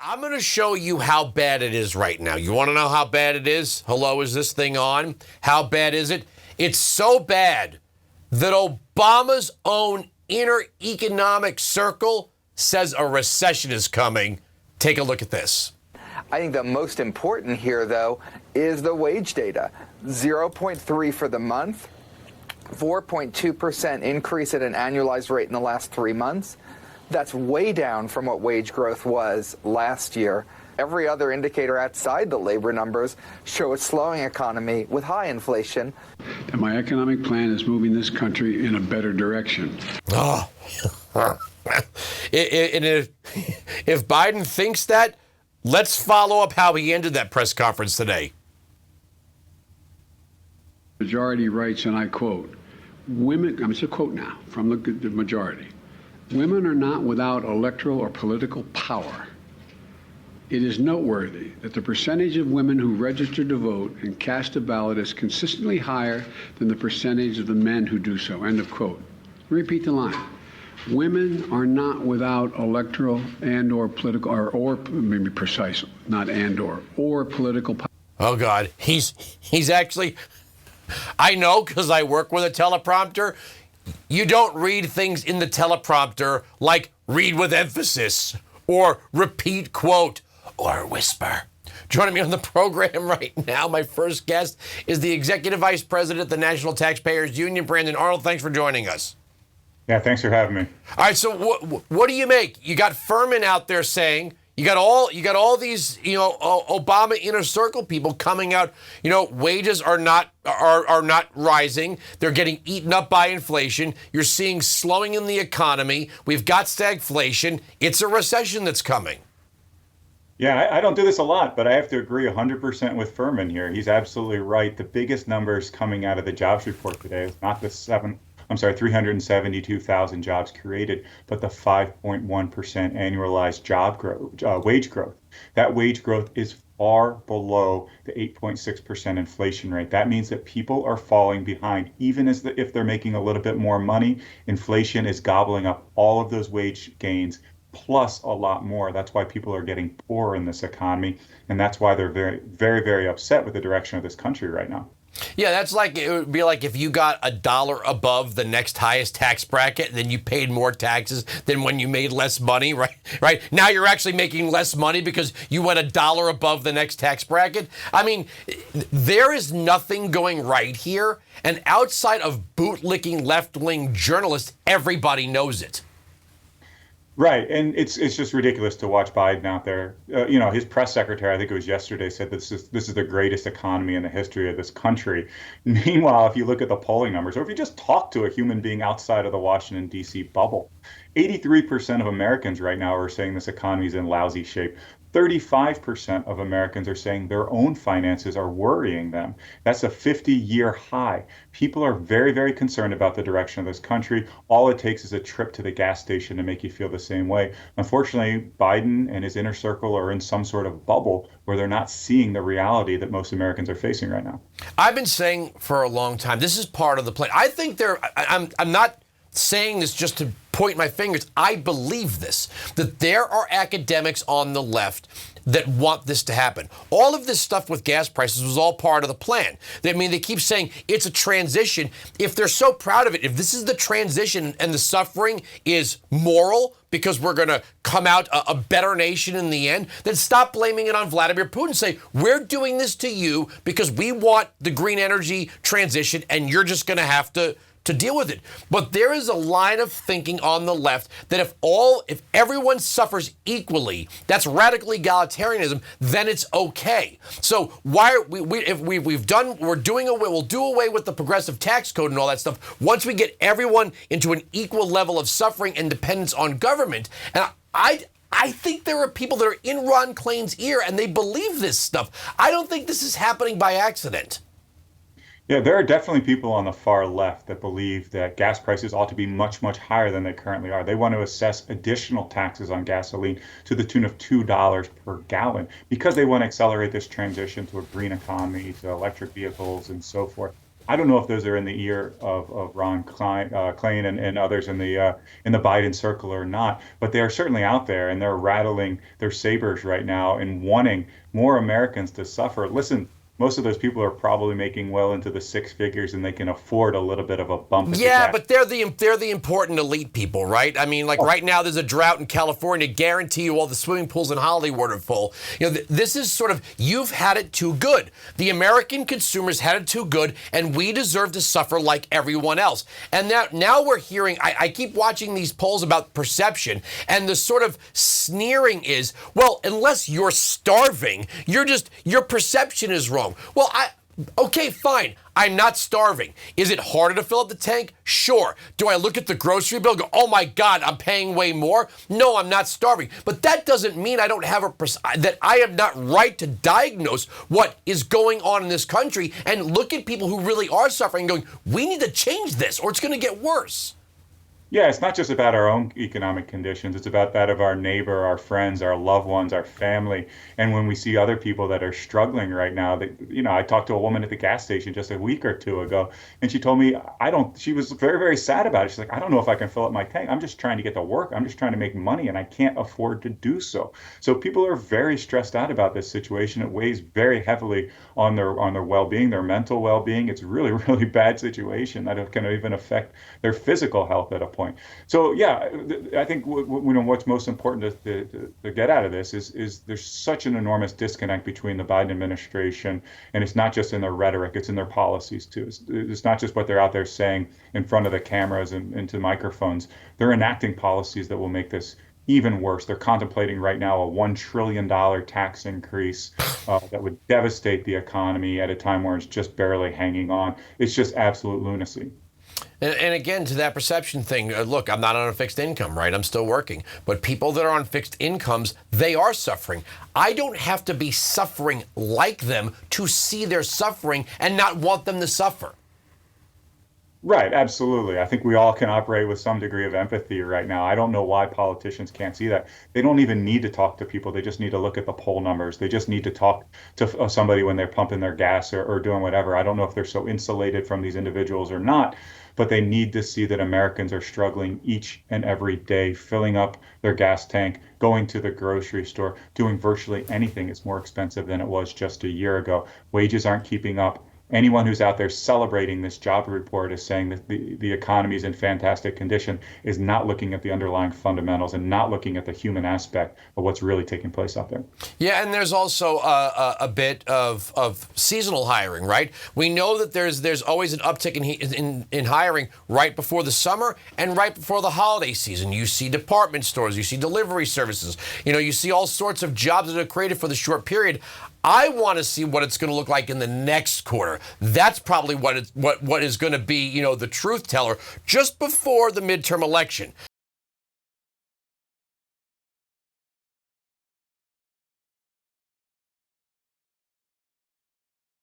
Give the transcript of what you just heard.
I'm going to show you how bad it is right now. You want to know how bad it is? Hello, is this thing on? How bad is it? It's so bad that Obama's own inner economic circle says a recession is coming. Take a look at this. I think the most important here, though, is the wage data. 0.3 for the month, 4.2% increase at an annualized rate in the last 3 months. That's way down from what wage growth was last year. Every other indicator outside the labor numbers show a slowing economy with high inflation. And my economic plan is moving this country in a better direction. Oh. If Biden thinks that, let's follow up how he ended that press conference today. Majority writes, and I quote, women, it's a quote now from the majority, women are not without electoral or political power. It is noteworthy that the percentage of women who register to vote and cast a ballot is consistently higher than the percentage of the men who do so. End of quote. Repeat the line. Women are not without electoral and or political, or maybe precise, not and or political power. Oh, God. He's actually, I know because I work with a teleprompter. You don't read things in the teleprompter like read with emphasis or repeat quote or whisper. Joining me on the program right now, my first guest is the Executive Vice President of the National Taxpayers Union, Brandon Arnold. Thanks for joining us. Yeah, thanks for having me. All right, so what do you make? You got Furman out there saying you got all these Obama inner circle people coming out. Wages are not rising. They're getting eaten up by inflation. You're seeing slowing in the economy. We've got stagflation. It's a recession that's coming. Yeah, I don't do this a lot, but I have to agree 100% with Furman here. He's absolutely right. The biggest numbers coming out of the jobs report today is not the 372,000 jobs created, but the 5.1% annualized job growth, wage growth. That wage growth is far below the 8.6% inflation rate. That means that people are falling behind, even if they're making a little bit more money. Inflation is gobbling up all of those wage gains, plus a lot more. That's why people are getting poorer in this economy, and that's why they're very, very, very upset with the direction of this country right now. Yeah, that's like, it would be like if you got $1 above the next highest tax bracket, and then you paid more taxes than when you made less money, right? Right? Now you're actually making less money because you went $1 above the next tax bracket. I mean, there is nothing going right here, and outside of bootlicking left-wing journalists, everybody knows it. Right, and it's just ridiculous to watch Biden out there. His press secretary, I think it was yesterday, said this is the greatest economy in the history of this country. Meanwhile, if you look at the polling numbers, or if you just talk to a human being outside of the Washington, D.C. bubble, 83% of Americans right now are saying this economy is in lousy shape. 35% of Americans are saying their own finances are worrying them. That's a 50-year high. People are very, very concerned about the direction of this country. All it takes is a trip to the gas station to make you feel the same way. Unfortunately, Biden and his inner circle are in some sort of bubble where they're not seeing the reality that most Americans are facing right now. I've been saying for a long time, this is part of the plan. I think I'm not saying this just to point my fingers. I believe this, that there are academics on the left that want this to happen. All of this stuff with gas prices was all part of the plan. I mean, they keep saying it's a transition. If they're so proud of it, if this is the transition and the suffering is moral because we're going to come out a better nation in the end, then stop blaming it on Vladimir Putin. Say, we're doing this to you because we want the green energy transition and you're just going to have to deal with it. But there is a line of thinking on the left that if everyone suffers equally, that's radical egalitarianism, then it's okay. So we'll do away with the progressive tax code and all that stuff once we get everyone into an equal level of suffering and dependence on government. And I think there are people that are in Ron Klain's ear and they believe this stuff. I don't think this is happening by accident. Yeah, there are definitely people on the far left that believe that gas prices ought to be much, much higher than they currently are. They want to assess additional taxes on gasoline to the tune of $2 per gallon because they want to accelerate this transition to a green economy, to electric vehicles, and so forth. I don't know if those are in the ear of Ron Klain and others in the Biden circle or not, but they are certainly out there, and they're rattling their sabers right now and wanting more Americans to suffer. Listen, most of those people are probably making well into the six figures, and they can afford a little bit of a bump. Yeah, but they're the important elite people, right? I mean, like right now, there's a drought in California. Guarantee you, all the swimming pools in Hollywood are full. You know, this is sort of, you've had it too good. The American consumers had it too good, and we deserve to suffer like everyone else. And now we're hearing. I keep watching these polls about perception, and the sort of sneering is, well, unless you're starving, your perception is wrong. Well, okay, fine. I'm not starving. Is it harder to fill up the tank? Sure. Do I look at the grocery bill and go, oh my God, I'm paying way more? No, I'm not starving. But that doesn't mean I don't have that I am not right to diagnose what is going on in this country and look at people who really are suffering and going, we need to change this or it's going to get worse. Yeah, it's not just about our own economic conditions. It's about that of our neighbor, our friends, our loved ones, our family. And when we see other people that are struggling right now, I talked to a woman at the gas station just a week or two ago, and she told me, she was very, very sad about it. She's like, I don't know if I can fill up my tank. I'm just trying to get to work. I'm just trying to make money, and I can't afford to do so. So people are very stressed out about this situation. It weighs very heavily on their well-being, their mental well-being. It's a really, really bad situation that can even affect their physical health at a point. So yeah, I think what's most important to get out of this is there's such an enormous disconnect between the Biden administration, and it's not just in their rhetoric, it's in their policies too. It's not just what they're out there saying in front of the cameras and into microphones. They're enacting policies that will make this even worse. They're contemplating right now a $1 trillion tax increase that would devastate the economy at a time where it's just barely hanging on. It's just absolute lunacy. And again, to that perception thing, look, I'm not on a fixed income, right? I'm still working. But people that are on fixed incomes, they are suffering. I don't have to be suffering like them to see their suffering and not want them to suffer. Right, absolutely. I think we all can operate with some degree of empathy right now. I don't know why politicians can't see that. They don't even need to talk to people. They just need to look at the poll numbers. They just need to talk to somebody when they're pumping their gas or doing whatever. I don't know if they're so insulated from these individuals or not, but they need to see that Americans are struggling each and every day, filling up their gas tank, going to the grocery store, doing virtually anything. It's more expensive than it was just a year ago. Wages aren't keeping up. Anyone who's out there celebrating this job report is saying that the economy is in fantastic condition, is not looking at the underlying fundamentals and not looking at the human aspect of what's really taking place out there. Yeah, and there's also a bit of seasonal hiring, right? We know that there's always an uptick in hiring right before the summer and right before the holiday season. You see department stores, you see delivery services, you see all sorts of jobs that are created for the short period. I want to see what it's going to look like in the next quarter. That's probably what is going to be, the truth teller just before the midterm election.